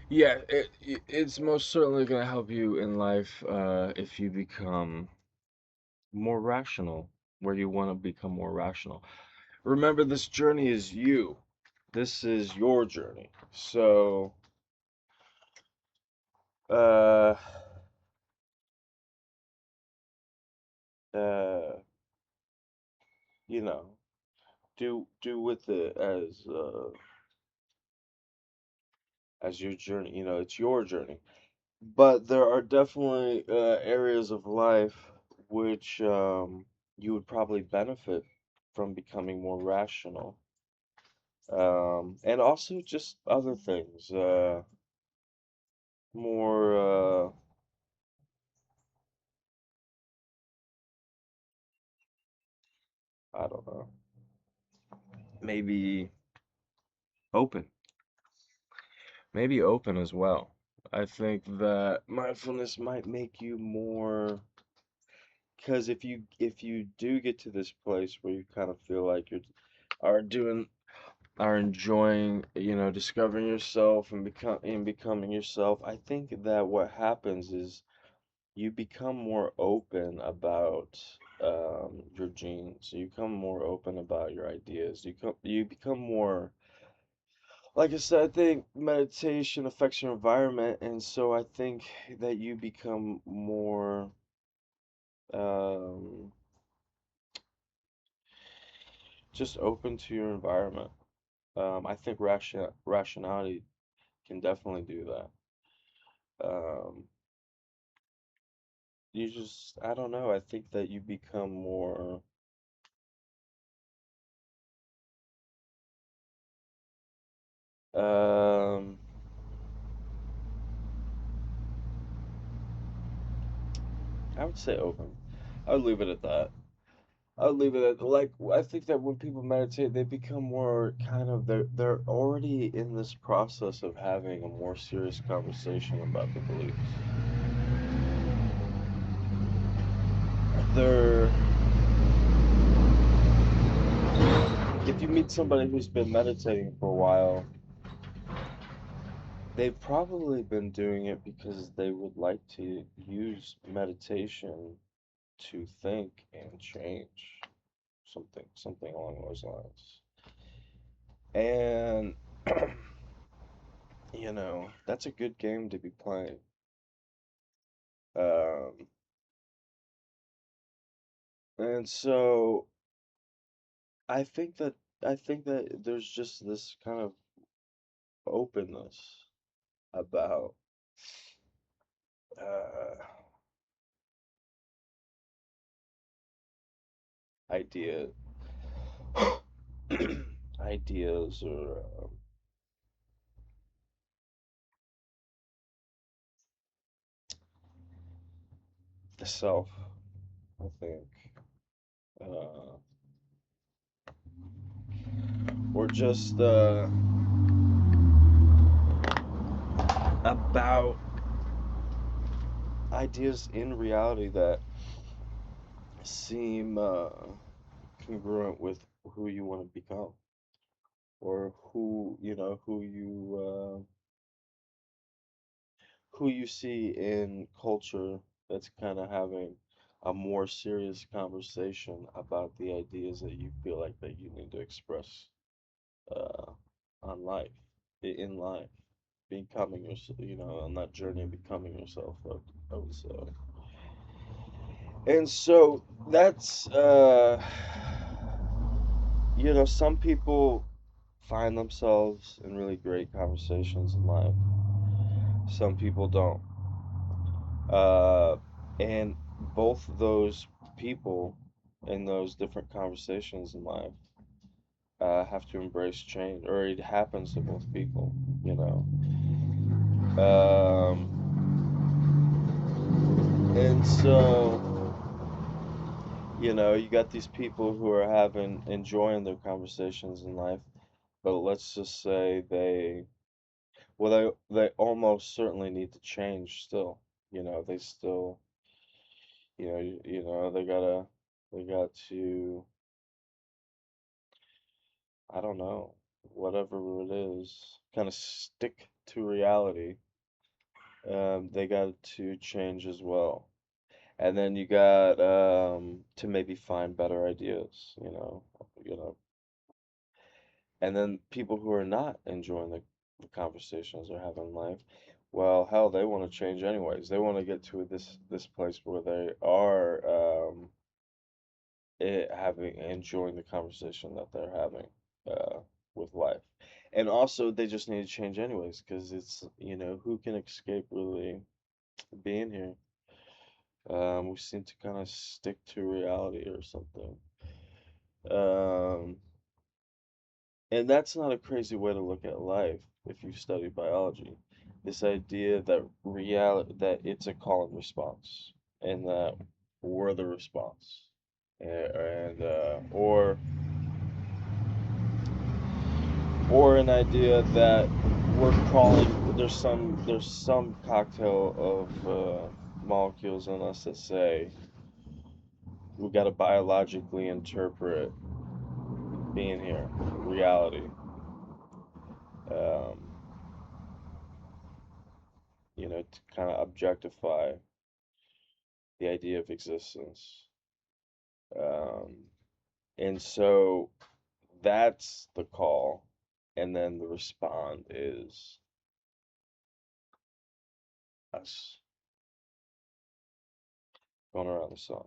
Yeah, it's most certainly going to help you in life if you become more rational, where you want to become more rational. Remember, this journey is you. This is your journey. So, uh, uh, you know, do with it as your journey. You know, it's your journey. But there are definitely areas of life which you would probably benefit from becoming more rational. And also just other things, more, I don't know, maybe open, maybe open as well. I think that mindfulness might make you more, because if you do get to this place where you kind of feel like you are doing are enjoying, discovering yourself and becoming yourself, I think that what happens is you become more open about your genes. You become more open about your ideas. You become more, like I said, I think meditation affects your environment, and so I think that you become more um, just open to your environment. I think rationality can definitely do that. Um, you just, I don't know, I think that you become more, um, I would say open. I would leave it at that. I would leave it at, like, I think that when people meditate, they become more kind of, they're already in this process of having a more serious conversation about their beliefs. They're, if you meet somebody who's been meditating for a while, they've probably been doing it because they would like to use meditation to think and change something along those lines. And that's a good game to be playing. Um, and so I think that there's just this kind of openness about uh, idea ideas or the self. I think, uh, or just about ideas in reality that seem congruent with who you want to become, or who you see in culture that's kind of having a more serious conversation about the ideas that you feel like that you need to express uh, on life, in life, becoming yourself, on that journey of becoming yourself, I would say. And so that's, some people find themselves in really great conversations in life. Some people don't. Uh, and both those people in those different conversations in life have to embrace change, or it happens to both people, you know. And so, you got these people who are enjoying their conversations in life, but let's just say they almost certainly need to change still. They still, they got to, I don't know, whatever it is, kind of stick. to reality, they got to change as well. And then you got to maybe find better ideas, you know. And then people who are not enjoying the conversations they're having in life, well, hell, they want to change anyways. They want to get to this place where they are having enjoying the conversation that they're having uh, with life. And also, they just need to change anyways, because who can escape really being here? We seem to kind of stick to reality or something. Um, and that's not a crazy way to look at life if you study biology. This idea that it's a call and response, and that we're the response, and or an idea that we're calling there's some cocktail of molecules in us that say we got to biologically interpret being here, reality, um, to kind of objectify the idea of existence. Um, and so that's the call, and then the respond is us going around the sun.